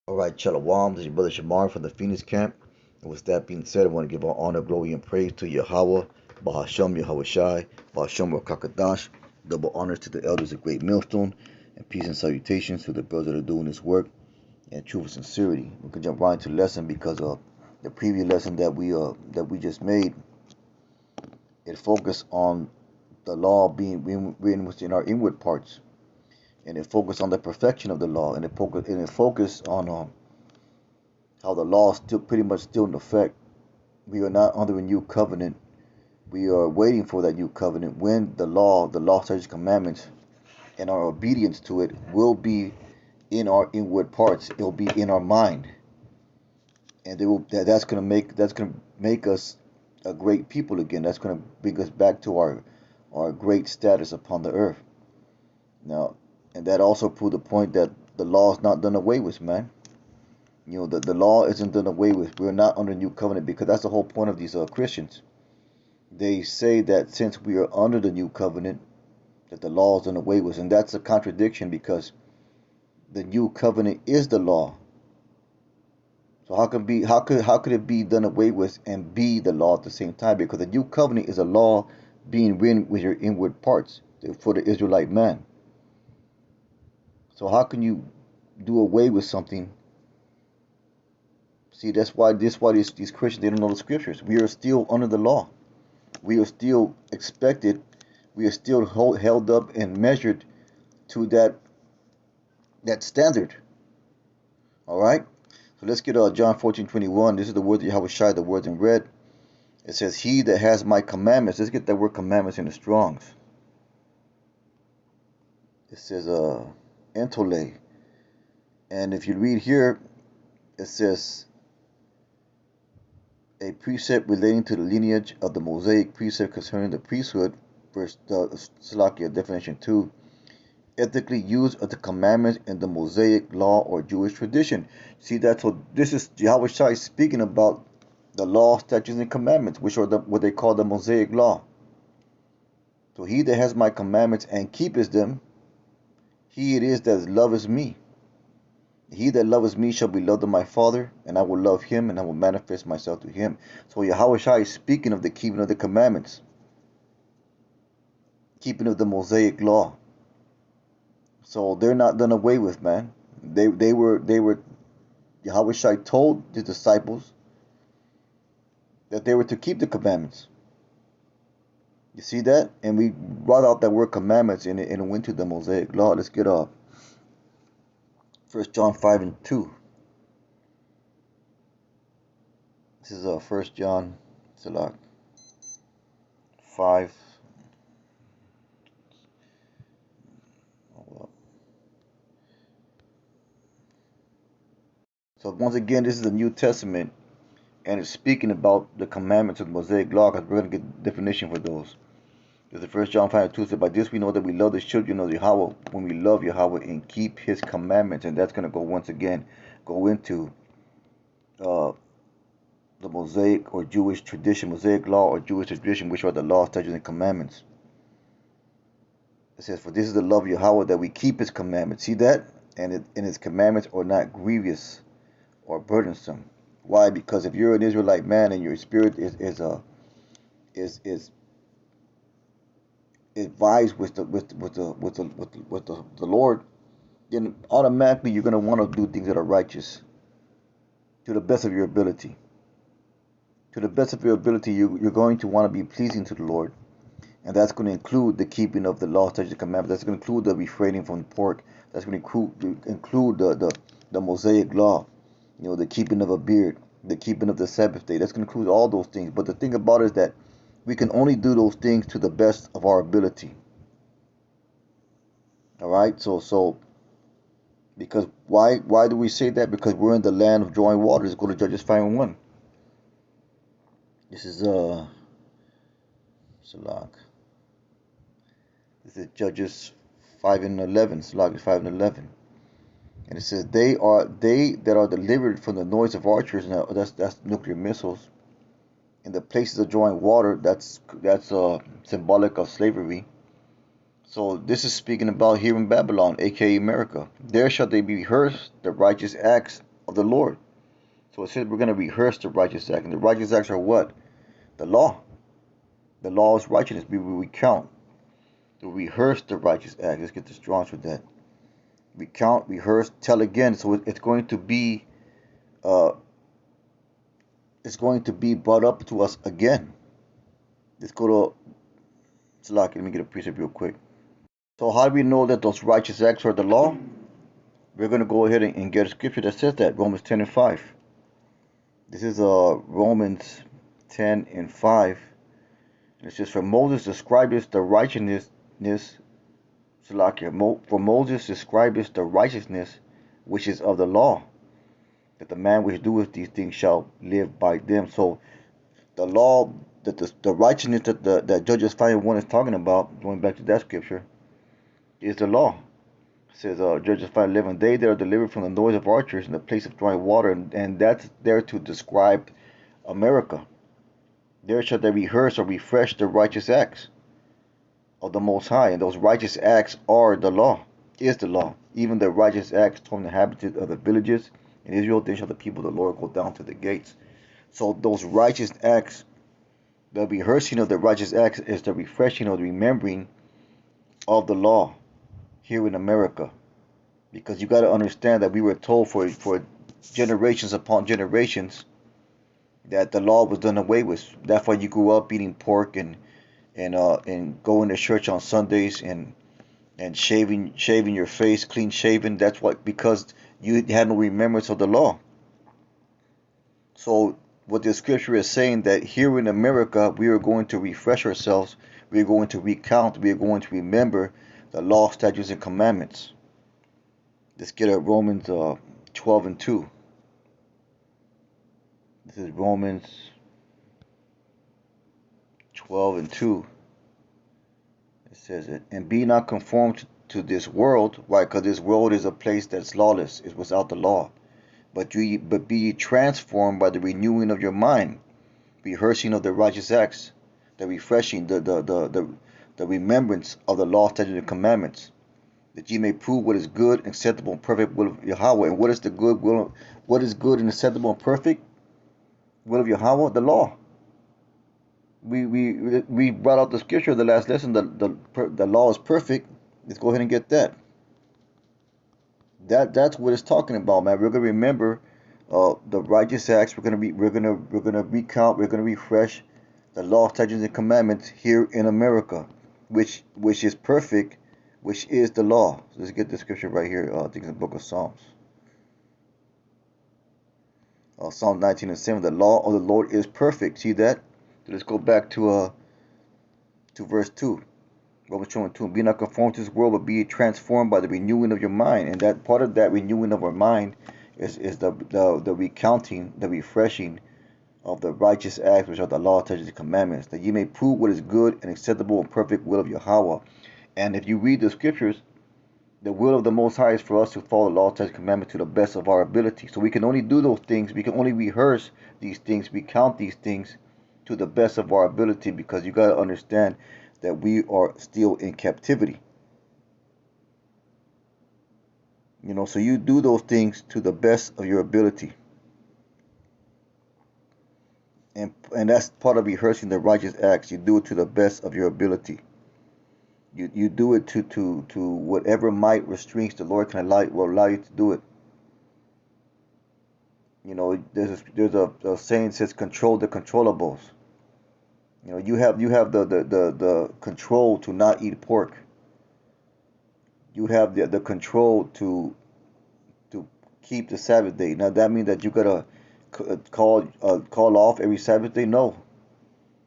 All right, Shalom. This is your brother Shamar from the Phoenix Camp. And with that being said, I want to give all honor, glory, and praise to Yahweh, Bahasham Yahweh Shai, Bahasham Rakakadash. Double honors to the elders of Great Millstone, and peace and salutations to the brothers that are doing this work and truth and sincerity. We can jump right into the lesson because of the previous lesson that we just made. It focused on the law being written within our inward parts, and it focused on the perfection of the law, and it focused on how the law is still pretty much still in effect. We are not under a new covenant. We are waiting for that new covenant when the law, statutes, commandments, and our obedience to it will be in our inward parts. It will be in our mind, and that's gonna make us a great people again. That's gonna bring us back to our great status upon the earth. Now, and that also proved the point that the law is not done away with, man. The law isn't done away with. We're not under new covenant because that's the whole point of these Christians. They say that since we are under the new covenant, that the law is done away with, and that's a contradiction because the new covenant is the law. So how could it be done away with and be the law at the same time? Because the new covenant is a law being written with your inward parts for the Israelite man. So how can you do away with something? See, that's why these Christians, they don't know the scriptures. We are still under the law. We are still expected. We are still held up and measured to that standard. All right. So let's get John 14:21. This is the word that Yahweh Shai, the words in red. It says, "He that has my commandments." Let's get that word commandments in the Strong's. It says entole. And if you read here, it says a precept relating to the lineage of the Mosaic precept concerning the priesthood, verse Salakia definition 2, ethically used of the commandments in the Mosaic law or Jewish tradition. See that? So this is Yahweh Shai speaking about the law, statutes, and commandments, which are what they call the Mosaic law. So he that has my commandments and keepeth them, he it is that loveth me. He that loveth me shall be loved of my Father, and I will love him, and I will manifest myself to him. So Yahweh Shai is speaking of the keeping of the commandments, keeping of the Mosaic law. So they're not done away with, man. They were Yahweh Shai told the disciples that they were to keep the commandments. You see that? And we brought out that word commandments and it went to the Mosaic law. Let's get 1 John 5:2. This is 1 John Salak 5. So once again, this is the New Testament, and it's speaking about the commandments of the Mosaic law, because we're going to get definition for those. There's the 1 John 5:2 said, "By this we know that we love the children of Yahweh when we love Yahweh and keep His commandments." And that's going to go into the Mosaic or Jewish tradition, Mosaic law or Jewish tradition, which are the law, statutes, and commandments. It says, "For this is the love of Yahweh, that we keep His commandments." See that? And His commandments are not grievous or burdensome. Why? Because if you're an Israelite man and your spirit is vibes with the Lord, then automatically you're gonna want to do things that are righteous to the best of your ability. To the best of your ability, you're going to want to be pleasing to the Lord, and that's going to include the keeping of the law, statutes, and commandments. That's going to include the refraining from pork. That's going to include the Mosaic law. The keeping of a beard, the keeping of the Sabbath day. That's going to include all those things. But the thing about it is that we can only do those things to the best of our ability. All right. So because why do we say that? Because we're in the land of drawing waters. Go to Judges 5:1. This is Salak. This is Judges 5:11. Salak is 5:11. And it says, they that are delivered from the noise of archers. Now that's nuclear missiles. In the places of drawing water, that's symbolic of slavery. So this is speaking about here in Babylon, aka America. There shall they be rehearsed the righteous acts of the Lord. So it says we're going to rehearse the righteous acts. And the righteous acts are what? The law. The law is righteousness. We recount. To rehearse the righteous acts. Let's get the Strong's with that. Recount, rehearse, tell again. So it's going to be brought up to us again. Let's go to Salaki. Let me get a precept real quick. So how do we know that those righteous acts are the law? We're going to go ahead and get a scripture that says that. Romans 10 and 5. This is Romans 10 and 5. And it says, for Moses describes the righteousness, for Moses describes the righteousness which is of the law, that the man which doeth these things shall live by them. So the law, that the righteousness that Judges 5:1 is talking about, going back to that scripture, is the law. It says Judges 5:11, they that are delivered from the noise of archers in the place of drawing water, and that's there to describe America. There shall they rehearse or refresh the righteous acts of the Most High, and those righteous acts are the law, is the law. Even the righteous acts told the inhabitants of the villages in Israel, then shall the people of the Lord go down to the gates. So those righteous acts, the rehearsing of the righteous acts is the refreshing or the remembering of the law here in America. Because you got to understand that we were told for generations upon generations that the law was done away with. That's why you grew up eating pork and going to church on Sundays and shaving your face, clean shaven. That's what, because you had no remembrance of the law. So what the scripture is saying, that here in America we are going to refresh ourselves, we are going to recount, we are going to remember the law, statutes, and commandments. Let's get at Romans 12 and 2. This is Romans 12 and 2. It says it, and be not conformed to this world. Why? Because this world is a place that's lawless, is without the law. But be ye transformed by the renewing of your mind, rehearsing of the righteous acts, the refreshing, the remembrance of the law, statutes, and commandments, that ye may prove what is good, acceptable, and perfect will of Yahweh. And what is the good will? What is good and acceptable and perfect will of Yahweh? The law. We brought out the scripture the last lesson. The law is perfect. Let's go ahead and get that. That's what it's talking about, man. We're gonna remember the righteous acts. We're gonna recount. We're gonna refresh the law, statutes, and commandments here in America, which is perfect, which is the law. So let's get the scripture right here. I think it's the book of Psalms. Psalm 19 and 7. The law of the Lord is perfect. See that? So let's go back to verse 2. Romans 2:2. Be not conformed to this world, but be transformed by the renewing of your mind. And that part of that renewing of our mind is the recounting, the refreshing of the righteous acts, which are the law, statutes, and commandments, that ye may prove what is good and acceptable and perfect will of Yahweh. And if you read the scriptures, the will of the Most High is for us to follow the law, statutes, and commandments to the best of our ability. So we can only do those things. We can only rehearse these things, recount these things to the best of our ability, because you got to understand that we are still in captivity. So you do those things to the best of your ability. And that's part of rehearsing the righteous acts. You do it to the best of your ability. You do it to whatever might restraints the Lord will allow you to do it. There's a saying that says, control the controllables. You have the control to not eat pork. You have the control to keep the Sabbath day. Now that means that you gotta call off every Sabbath day? No.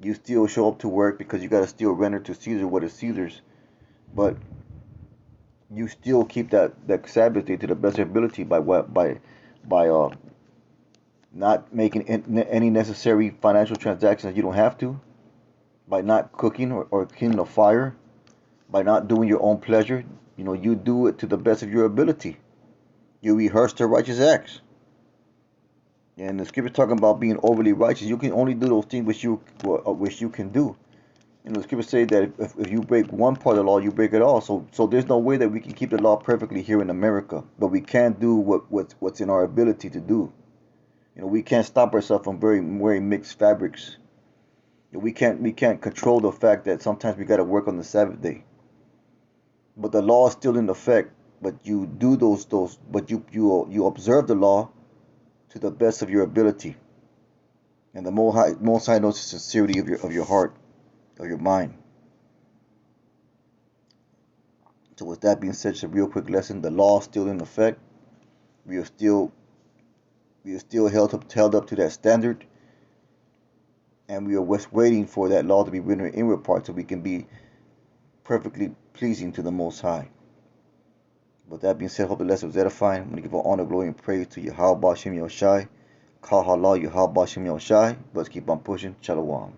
You still show up to work because you gotta still render to Caesar what is Caesar's, but you still keep that Sabbath day to the best of your ability by not making any necessary financial transactions that you don't have to, by not cooking or kindling a fire, by not doing your own pleasure. You do it to the best of your ability. You rehearse the righteous acts. And the scripture talking about being overly righteous. You can only do those things which you can do. The scriptures say that if you break one part of the law, you break it all. So there's no way that we can keep the law perfectly here in America, but we can do what's in our ability to do. We can't stop ourselves from wearing mixed fabrics. We can't control the fact that sometimes we got to work on the Sabbath day, but the law is still in effect. But you do but you observe the law to the best of your ability, and the Most High knows the sincerity of your heart, of your mind. So with that being said, just a real quick lesson: the law is still in effect. We are still held up to that standard, and we are just waiting for that law to be written in inward part so we can be perfectly pleasing to the Most High. With that being said, hope the lesson was edifying. I'm going to give all honor, glory, and praise to Yahweh Bashem Yoshai. Kahala Yahweh Bashem Yoshai. Let's keep on pushing. Shalom.